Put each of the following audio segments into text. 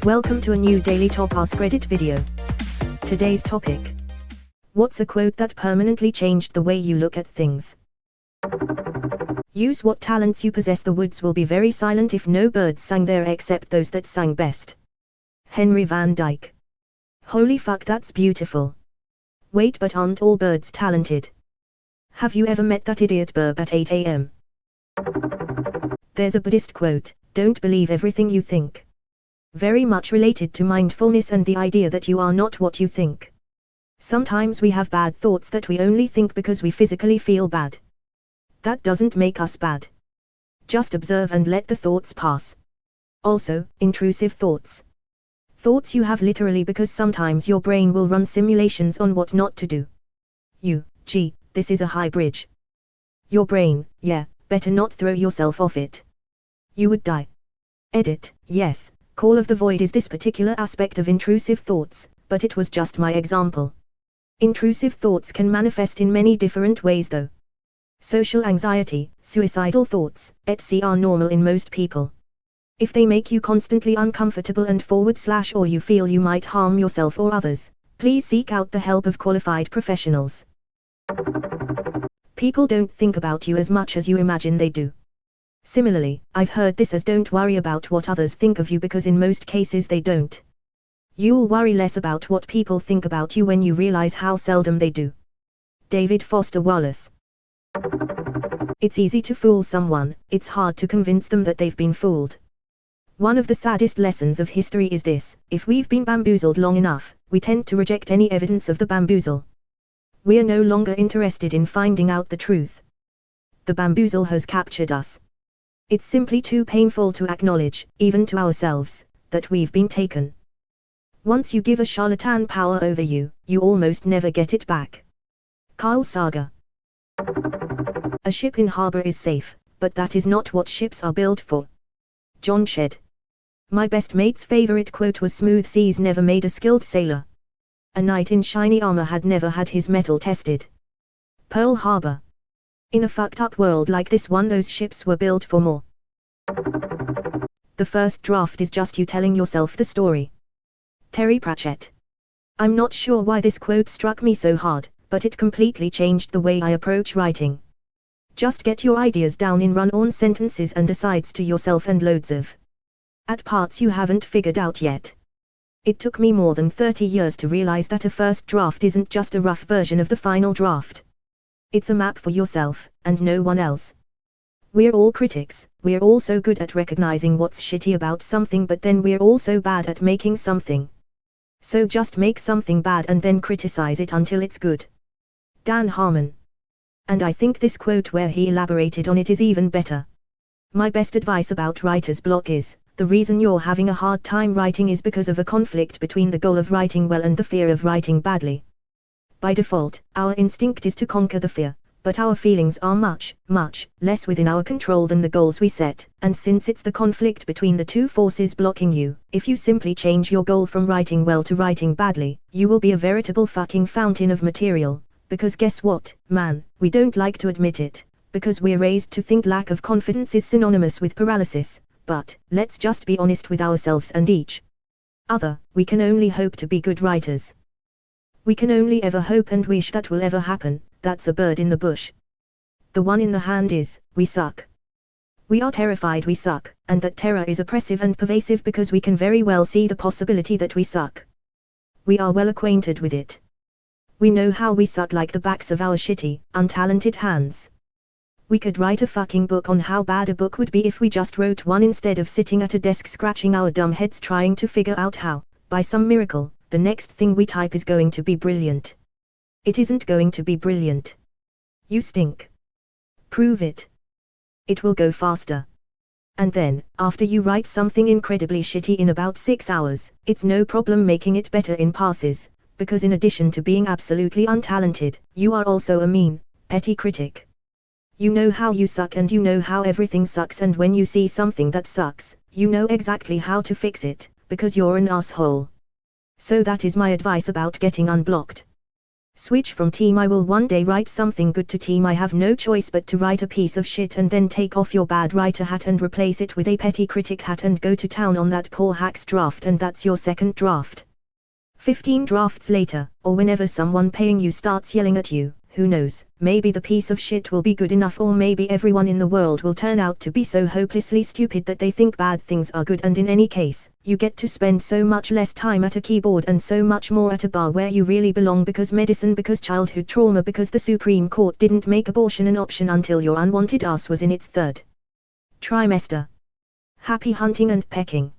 Welcome to a new daily top Askreddit video. Today's topic. What's a quote that permanently changed the way you look at things? Use what talents you possess. The woods will be very silent if no birds sang there except those that sang best. Henry Van Dyke. Holy fuck, that's beautiful. Wait, but aren't all birds talented? Have you ever met that idiot burp at 8 a.m? There's a Buddhist quote, don't believe everything you think. Very much related to mindfulness and the idea that you are not what you think. Sometimes we have bad thoughts that we only think because we physically feel bad. That doesn't make us bad. Just observe and let the thoughts pass. Also, intrusive thoughts. Thoughts you have literally because sometimes your brain will run simulations on what not to do. Gee, this is a high bridge. Your brain, yeah, better not throw yourself off it. You would die. Edit, yes. Call of the Void is this particular aspect of intrusive thoughts, but it was just my example. Intrusive thoughts can manifest in many different ways though. Social anxiety, suicidal thoughts, etc. are normal in most people. If they make you constantly uncomfortable and / or you feel you might harm yourself or others, please seek out the help of qualified professionals. People don't think about you as much as you imagine they do. Similarly, I've heard this as don't worry about what others think of you because in most cases they don't. You'll worry less about what people think about you when you realize how seldom they do. David Foster Wallace. It's easy to fool someone, it's hard to convince them that they've been fooled. One of the saddest lessons of history is this: if we've been bamboozled long enough, we tend to reject any evidence of the bamboozle. We're no longer interested in finding out the truth. The bamboozle has captured us. It's simply too painful to acknowledge, even to ourselves, that we've been taken. Once you give a charlatan power over you, you almost never get it back. Carl Sager. A ship in harbor is safe, but that is not what ships are built for. John Shedd. My best mate's favorite quote was smooth seas never made a skilled sailor. A knight in shiny armor had never had his metal tested. Pearl Harbor. In a fucked up world like this one, those ships were built for more. The first draft is just you telling yourself the story. Terry Pratchett. I'm not sure why this quote struck me so hard, but it completely changed the way I approach writing. Just get your ideas down in run-on sentences and asides to yourself and loads of at parts you haven't figured out yet. It took me more than 30 years to realize that a first draft isn't just a rough version of the final draft. It's a map for yourself, and no one else. We're all critics, we're all so good at recognizing what's shitty about something, but then we're also bad at making something. So just make something bad and then criticize it until it's good. Dan Harmon. And I think this quote where he elaborated on it is even better. My best advice about writer's block is, the reason you're having a hard time writing is because of a conflict between the goal of writing well and the fear of writing badly. By default, our instinct is to conquer the fear, but our feelings are much less within our control than the goals we set, and since it's the conflict between the two forces blocking you, if you simply change your goal from writing well to writing badly, you will be a veritable fucking fountain of material, because guess what, man, we don't like to admit it, because we're raised to think lack of confidence is synonymous with paralysis, but, let's just be honest with ourselves and each other, we can only hope to be good writers. We can only ever hope and wish that will ever happen. That's a bird in the bush. The one in the hand is, we suck. We are terrified we suck, and that terror is oppressive and pervasive because we can very well see the possibility that we suck. We are well acquainted with it. We know how we suck like the backs of our shitty, untalented hands. We could write a fucking book on how bad a book would be if we just wrote one instead of sitting at a desk scratching our dumb heads trying to figure out how, by some miracle, the next thing we type is going to be brilliant. It isn't going to be brilliant. You stink. Prove it. It will go faster. And then, after you write something incredibly shitty in about 6 hours, it's no problem making it better in passes, because in addition to being absolutely untalented, you are also a mean, petty critic. You know how you suck and you know how everything sucks, and when you see something that sucks, you know exactly how to fix it, because you're an asshole. So that is my advice about getting unblocked. Switch from team I will one day write something good to team I have no choice but to write a piece of shit and then take off your bad writer hat and replace it with a petty critic hat and go to town on that poor hack's draft, and that's your second draft. 15 drafts later, or whenever someone paying you starts yelling at you, who knows, maybe the piece of shit will be good enough, or maybe everyone in the world will turn out to be so hopelessly stupid that they think bad things are good, and in any case, you get to spend so much less time at a keyboard and so much more at a bar where you really belong, because medicine, because childhood trauma, because the Supreme Court didn't make abortion an option until your unwanted ass was in its third trimester. Happy hunting and pecking.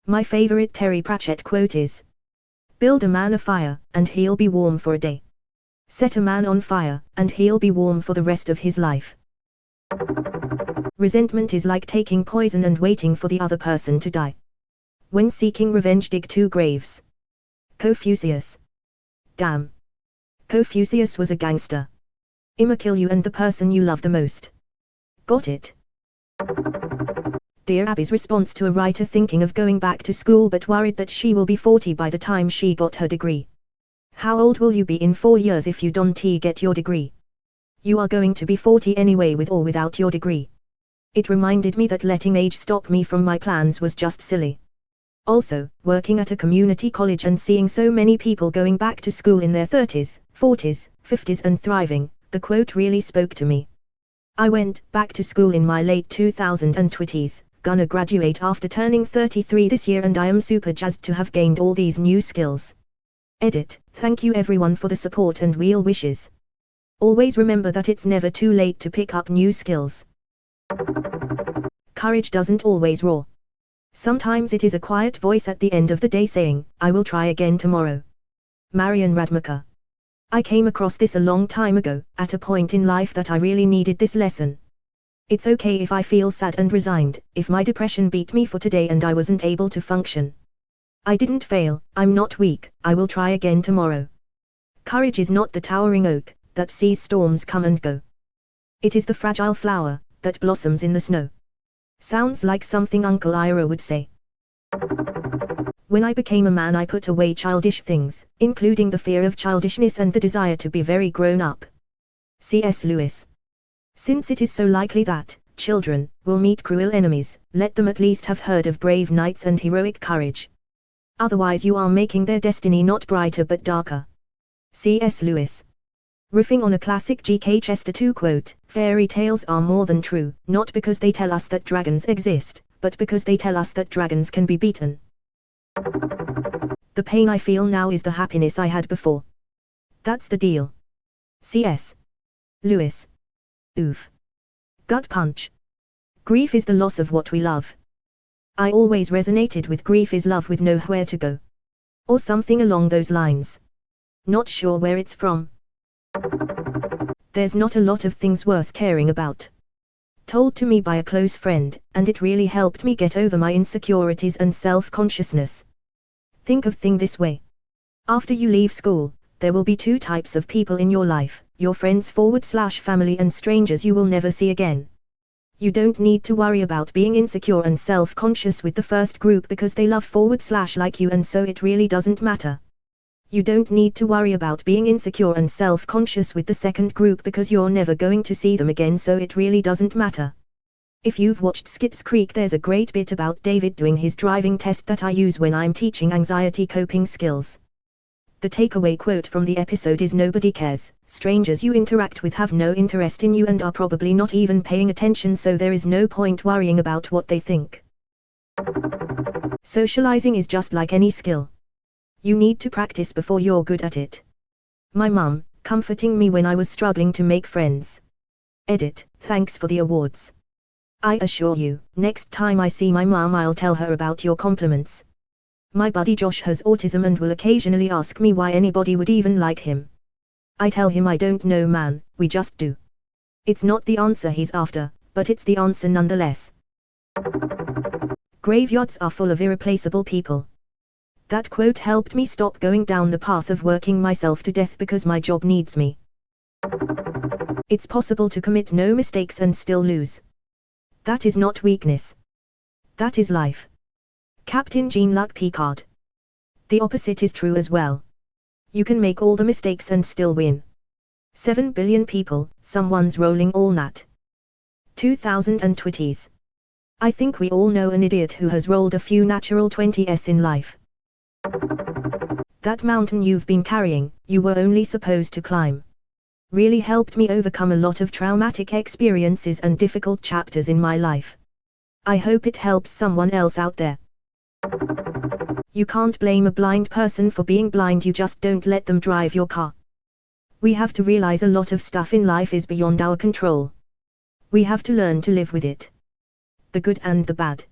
My favorite Terry Pratchett quote is, "Build a man a fire, and he'll be warm for a day. Set a man on fire, and he'll be warm for the rest of his life." Resentment is like taking poison and waiting for the other person to die. When seeking revenge, dig 2 graves. Confucius. Damn. Confucius was a gangster. I'ma kill you and the person you love the most. Got it? Dear Abby's response to a writer thinking of going back to school but worried that she will be 40 by the time she got her degree. How old will you be in 4 years if you don't get your degree? You are going to be 40 anyway, with or without your degree. It reminded me that letting age stop me from my plans was just silly. Also, working at a community college and seeing so many people going back to school in their 30s, 40s, 50s and thriving, the quote really spoke to me. I went back to school in my late 2020s, gonna graduate after turning 33 this year, and I am super jazzed to have gained all these new skills. Edit. Thank you everyone for the support and real wishes. Always remember that it's never too late to pick up new skills. Courage doesn't always roar. Sometimes it is a quiet voice at the end of the day saying, "I will try again tomorrow." Marian Radmacher. I came across this a long time ago, at a point in life that I really needed this lesson. It's okay if I feel sad and resigned, if my depression beat me for today and I wasn't able to function. I didn't fail, I'm not weak, I will try again tomorrow. Courage is not the towering oak that sees storms come and go. It is the fragile flower that blossoms in the snow. Sounds like something Uncle Ira would say. When I became a man, I put away childish things, including the fear of childishness and the desire to be very grown up. C.S. Lewis. Since it is so likely that children will meet cruel enemies, let them at least have heard of brave knights and heroic courage. Otherwise you are making their destiny not brighter but darker. C.S. Lewis. Riffing on a classic G.K. Chesterton quote, "Fairy tales are more than true, not because they tell us that dragons exist, but because they tell us that dragons can be beaten." The pain I feel now is the happiness I had before. That's the deal. C.S. Lewis. Oof. Gut punch. Grief is the loss of what we love. I always resonated with grief is love with nowhere to go. Or something along those lines. Not sure where it's from. There's not a lot of things worth caring about. Told to me by a close friend, and it really helped me get over my insecurities and self-consciousness. Think of things this way. After you leave school, there will be 2 types of people in your life, your friends / family and strangers you will never see again. You don't need to worry about being insecure and self-conscious with the first group because they love / like you, and so it really doesn't matter. You don't need to worry about being insecure and self-conscious with the second group because you're never going to see them again, so it really doesn't matter. If you've watched Schitt's Creek, there's a great bit about David doing his driving test that I use when I'm teaching anxiety coping skills. The takeaway quote from the episode is, "Nobody cares, strangers you interact with have no interest in you and are probably not even paying attention, so there is no point worrying about what they think." Socializing is just like any skill. You need to practice before you're good at it. My mum, comforting me when I was struggling to make friends. Edit. Thanks for the awards. I assure you, next time I see my mum I'll tell her about your compliments. My buddy Josh has autism and will occasionally ask me why anybody would even like him. I tell him I don't know man, we just do. It's not the answer he's after, but it's the answer nonetheless. Graveyards are full of irreplaceable people. That quote helped me stop going down the path of working myself to death because my job needs me. It's possible to commit no mistakes and still lose. That is not weakness. That is life. Captain Jean-Luc Picard. The opposite is true as well. You can make all the mistakes and still win. 7 billion people, someone's rolling all nut. 2020s. I think we all know an idiot who has rolled a few natural 20s in life. That mountain you've been carrying, you were only supposed to climb. Really helped me overcome a lot of traumatic experiences and difficult chapters in my life. I hope it helps someone else out there. You can't blame a blind person for being blind, you just don't let them drive your car. We have to realize a lot of stuff in life is beyond our control. We have to learn to live with it. The good and the bad.